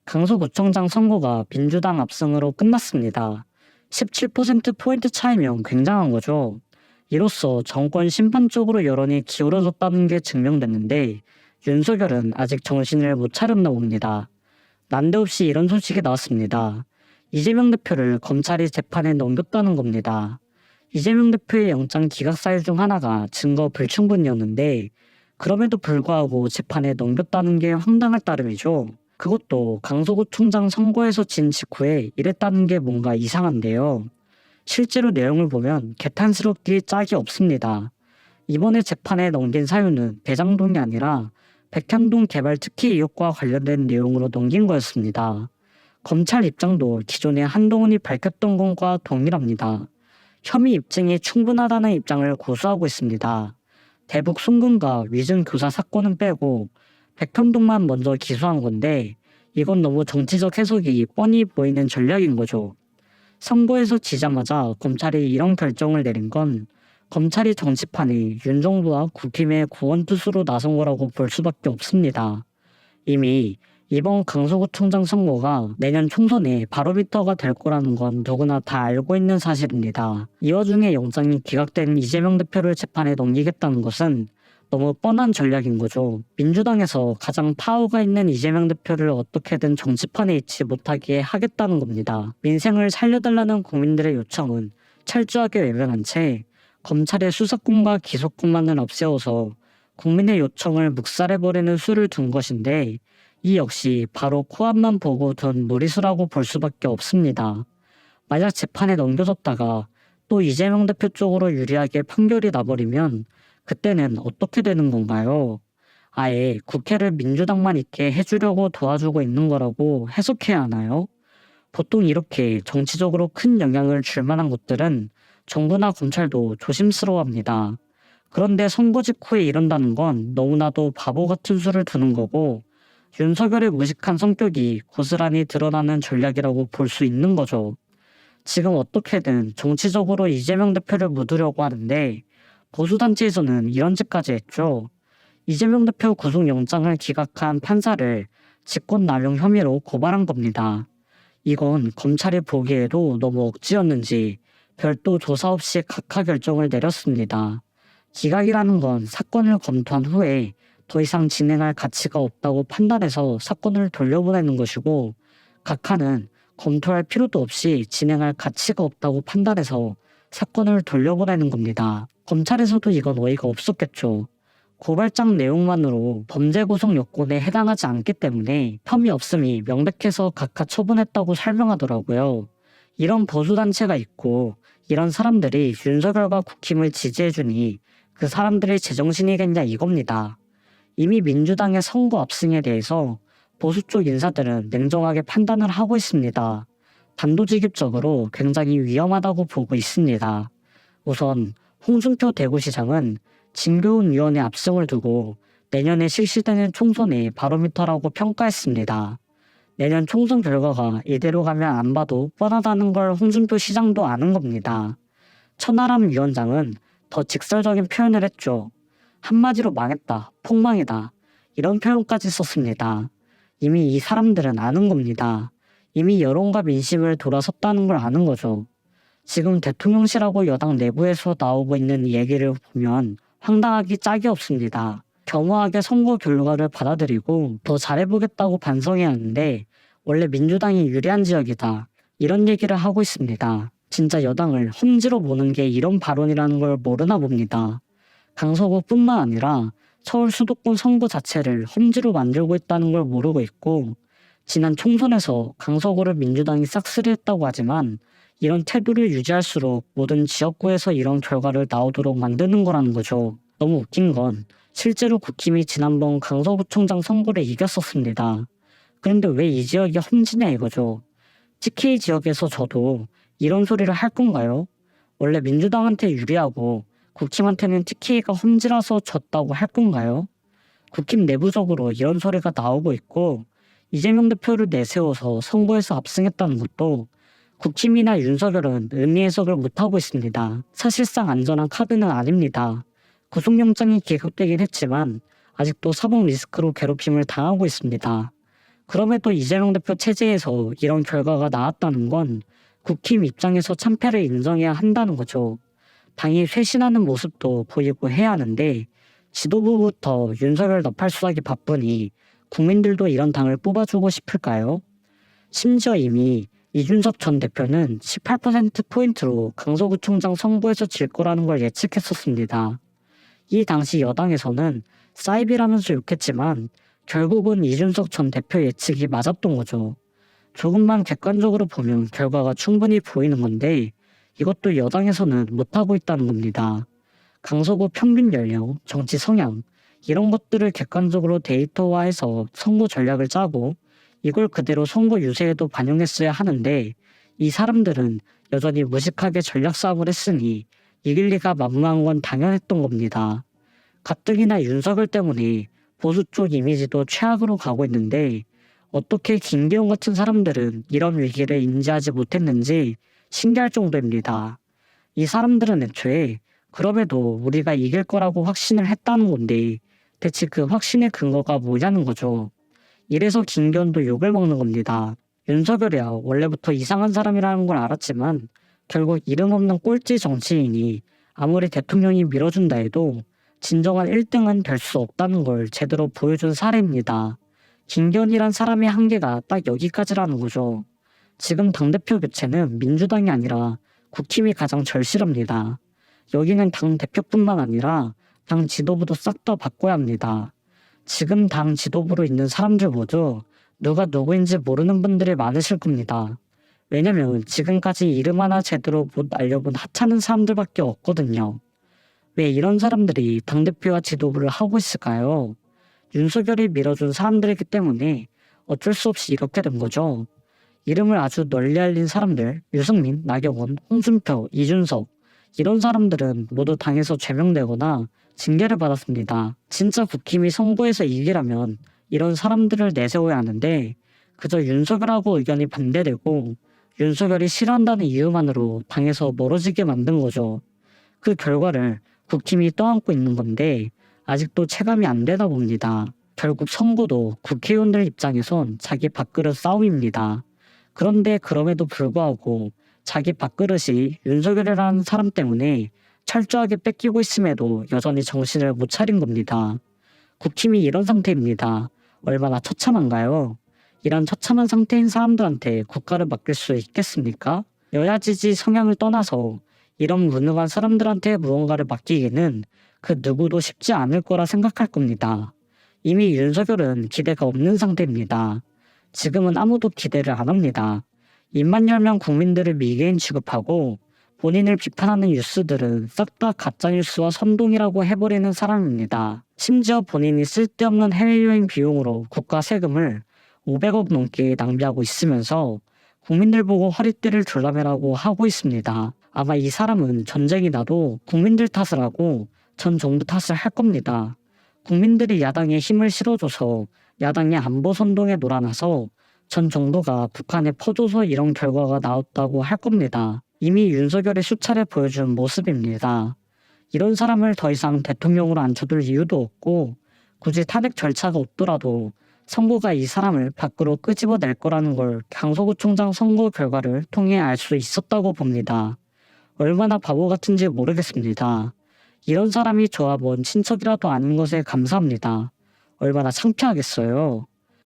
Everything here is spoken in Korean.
강서구청장 선거가 민주당 압승으로 끝났습니다. 17%포인트 차이면 굉장한 거죠. 이로써 정권 심판 쪽으로 여론이 기울어졌다는 게 증명됐는데 윤석열은 아직 정신을 못 차렸나 봅니다. 난데없이 이런 소식이 나왔습니다. 이재명 대표를 검찰이 재판에 넘겼다는 겁니다. 이재명 대표의 영장 기각 사유 중 하나가 증거 불충분이었는데 그럼에도 불구하고 재판에 넘겼다는 게 황당할 따름이죠. 그것도 강서구청장 선거에서 진 직후에 이랬다는 게 뭔가 이상한데요. 실제로 내용을 보면 개탄스럽기 짝이 없습니다. 이번에 재판에 넘긴 사유는 대장동이 아니라 백현동 개발 특혜 의혹과 관련된 내용으로 넘긴 거였습니다. 검찰 입장도 기존에 한동훈이 밝혔던 것과 동일합니다. 혐의 입증이 충분하다는 입장을 고수하고 있습니다. 대북 송금과 위증 교사 사건은 빼고 백현동만 먼저 기소한 건데 이건 너무 정치적 해석이 뻔히 보이는 전략인 거죠. 선거에서 지자마자 검찰이 이런 결정을 내린 건 검찰이 정치판에 윤 정부와 국힘의 구원투수로 나선 거라고 볼 수밖에 없습니다. 이미 이번 강서구청장 선거가 내년 총선의 바로미터가 될 거라는 건 누구나 다 알고 있는 사실입니다. 이 와중에 영장이 기각된 이재명 대표를 재판에 넘기겠다는 것은 너무 뻔한 전략인 거죠. 민주당에서 가장 파워가 있는 이재명 대표를 어떻게든 정치판에 있지 못하게 하겠다는 겁니다. 민생을 살려달라는 국민들의 요청은 철저하게 외면한 채 검찰의 수사권과 기소권만을 앞세워서 국민의 요청을 묵살해버리는 수를 둔 것인데 이 역시 바로 코앞만 보고 둔 무리수라고 볼 수밖에 없습니다. 만약 재판에 넘겨졌다가 또 이재명 대표 쪽으로 유리하게 판결이 나버리면 그때는 어떻게 되는 건가요? 아예 국회를 민주당만 있게 해주려고 도와주고 있는 거라고 해석해야 하나요? 보통 이렇게 정치적으로 큰 영향을 줄 만한 것들은 정부나 검찰도 조심스러워합니다. 그런데 선거 직후에 이런다는 건 너무나도 바보 같은 수를 두는 거고 윤석열의 무식한 성격이 고스란히 드러나는 전략이라고 볼 수 있는 거죠. 지금 어떻게든 정치적으로 이재명 대표를 묻으려고 하는데 보수단체에서는 이런 짓까지 했죠. 이재명 대표 구속영장을 기각한 판사를 직권남용 혐의로 고발한 겁니다. 이건 검찰이 보기에도 너무 억지였는지 별도 조사 없이 각하 결정을 내렸습니다. 기각이라는 건 사건을 검토한 후에 더 이상 진행할 가치가 없다고 판단해서 사건을 돌려보내는 것이고 각하는 검토할 필요도 없이 진행할 가치가 없다고 판단해서 사건을 돌려보내는 겁니다. 검찰에서도 이건 어이가 없었겠죠. 고발장 내용만으로 범죄 구속 요건에 해당하지 않기 때문에 혐의 없음이 명백해서 각하 처분했다고 설명하더라고요. 이런 보수단체가 있고 이런 사람들이 윤석열과 국힘을 지지해주니 그 사람들이 제정신이겠냐 이겁니다. 이미 민주당의 선거 압승에 대해서 보수 쪽 인사들은 냉정하게 판단을 하고 있습니다. 단도직입적으로 굉장히 위험하다고 보고 있습니다. 우선 홍준표 대구시장은 진교훈 위원의 압승을 두고 내년에 실시되는 총선의 바로미터라고 평가했습니다. 내년 총선 결과가 이대로 가면 안 봐도 뻔하다는 걸 홍준표 시장도 아는 겁니다. 천하람 위원장은 더 직설적인 표현을 했죠. 한마디로 망했다, 폭망이다 이런 표현까지 썼습니다. 이미 이 사람들은 아는 겁니다. 이미 여론과 민심을 돌아섰다는 걸 아는 거죠. 지금 대통령실하고 여당 내부에서 나오고 있는 얘기를 보면 황당하기 짝이 없습니다. 겸허하게 선거 결과를 받아들이고 더 잘해보겠다고 반성해야 하는데 원래 민주당이 유리한 지역이다 이런 얘기를 하고 있습니다. 진짜 여당을 험지로 보는 게 이런 발언이라는 걸 모르나 봅니다. 강서구뿐만 아니라 서울 수도권 선거 자체를 험지로 만들고 있다는 걸 모르고 있고 지난 총선에서 강서구를 민주당이 싹쓸이했다고 하지만 이런 태도를 유지할수록 모든 지역구에서 이런 결과를 나오도록 만드는 거라는 거죠. 너무 웃긴 건 실제로 국힘이 지난번 강서구청장 선거를 이겼었습니다. 그런데 왜 이 지역이 험지냐 이거죠. TK 지역에서 저도 이런 소리를 할 건가요? 원래 민주당한테 유리하고 국힘한테는 TK가 험지라서 졌다고 할 건가요? 국힘 내부적으로 이런 소리가 나오고 있고 이재명 대표를 내세워서 선거에서 압승했다는 것도 국힘이나 윤석열은 의미 해석을 못하고 있습니다. 사실상 안전한 카드는 아닙니다. 구속영장이 기각되긴 했지만 아직도 사법 리스크로 괴롭힘을 당하고 있습니다. 그럼에도 이재명 대표 체제에서 이런 결과가 나왔다는 건 국힘 입장에서 참패를 인정해야 한다는 거죠. 당이 쇄신하는 모습도 보이고 해야 하는데 지도부부터 윤석열 너팔수하기 바쁘니 국민들도 이런 당을 뽑아주고 싶을까요? 심지어 이미 이준석 전 대표는 18%포인트로 강서구청장 선거에서 질 거라는 걸 예측했었습니다. 이 당시 여당에서는 사이비라면서 욕했지만 결국은 이준석 전 대표 예측이 맞았던 거죠. 조금만 객관적으로 보면 결과가 충분히 보이는 건데 이것도 여당에서는 못하고 있다는 겁니다. 강서구 평균 연령, 정치 성향 이런 것들을 객관적으로 데이터화해서 선거 전략을 짜고 이걸 그대로 선거 유세에도 반영했어야 하는데 이 사람들은 여전히 무식하게 전략 싸움을 했으니 이길 리가 만무한 건 당연했던 겁니다. 가뜩이나 윤석열 때문에 보수 쪽 이미지도 최악으로 가고 있는데 어떻게 김기현 같은 사람들은 이런 위기를 인지하지 못했는지 신기할 정도입니다. 이 사람들은 애초에 그럼에도 우리가 이길 거라고 확신을 했다는 건데 대체 그 확신의 근거가 뭐냐는 거죠. 이래서 김기현도 욕을 먹는 겁니다. 윤석열이야 원래부터 이상한 사람이라는 걸 알았지만 결국 이름 없는 꼴찌 정치인이 아무리 대통령이 밀어준다 해도 진정한 1등은 될 수 없다는 걸 제대로 보여준 사례입니다. 김기현이란 사람의 한계가 딱 여기까지라는 거죠. 지금 당대표 교체는 민주당이 아니라 국힘이 가장 절실합니다. 여기는 당 대표뿐만 아니라 당 지도부도 싹 다 바꿔야 합니다. 지금 당 지도부로 있는 사람들 모두 누가 누구인지 모르는 분들이 많으실 겁니다. 왜냐면 지금까지 이름 하나 제대로 못 알려본 하찮은 사람들밖에 없거든요. 왜 이런 사람들이 당대표와 지도부를 하고 있을까요? 윤석열이 밀어준 사람들이기 때문에 어쩔 수 없이 이렇게 된 거죠. 이름을 아주 널리 알린 사람들, 유승민, 나경원, 홍준표, 이준석 이런 사람들은 모두 당에서 제명되거나 징계를 받았습니다. 진짜 국힘이 선거에서 이기려면 이런 사람들을 내세워야 하는데 그저 윤석열하고 의견이 반대되고 윤석열이 싫어한다는 이유만으로 당에서 멀어지게 만든 거죠. 그 결과를 국힘이 떠안고 있는 건데 아직도 체감이 안 되나 봅니다. 결국 선거도 국회의원들 입장에선 자기 밥그릇 싸움입니다. 그런데 그럼에도 불구하고 자기 밥그릇이 윤석열이라는 사람 때문에 철저하게 뺏기고 있음에도 여전히 정신을 못 차린 겁니다. 국힘이 이런 상태입니다. 얼마나 처참한가요? 이런 처참한 상태인 사람들한테 국가를 맡길 수 있겠습니까? 여야 지지 성향을 떠나서 이런 무능한 사람들한테 무언가를 맡기기는 그 누구도 쉽지 않을 거라 생각할 겁니다. 이미 윤석열은 기대가 없는 상태입니다. 지금은 아무도 기대를 안 합니다. 입만 열면 국민들을 미개인 취급하고 본인을 비판하는 뉴스들은 싹 다 가짜뉴스와 선동이라고 해버리는 사람입니다. 심지어 본인이 쓸데없는 해외여행 비용으로 국가 세금을 500억 넘게 낭비하고 있으면서 국민들 보고 허리띠를 졸라매라고 하고 있습니다. 아마 이 사람은 전쟁이 나도 국민들 탓을 하고 전 정부 탓을 할 겁니다. 국민들이 야당에 힘을 실어줘서 야당의 안보 선동에 놀아나서 전 정부가 북한에 퍼줘서 이런 결과가 나왔다고 할 겁니다. 이미 윤석열의 수차례 보여준 모습입니다. 이런 사람을 더 이상 대통령으로 앉혀둘 이유도 없고 굳이 탄핵 절차가 없더라도 선거가 이 사람을 밖으로 끄집어낼 거라는 걸 강서구청장 선거 결과를 통해 알 수 있었다고 봅니다. 얼마나 바보 같은지 모르겠습니다. 이런 사람이 저와 먼 친척이라도 아닌 것에 감사합니다. 얼마나 창피하겠어요.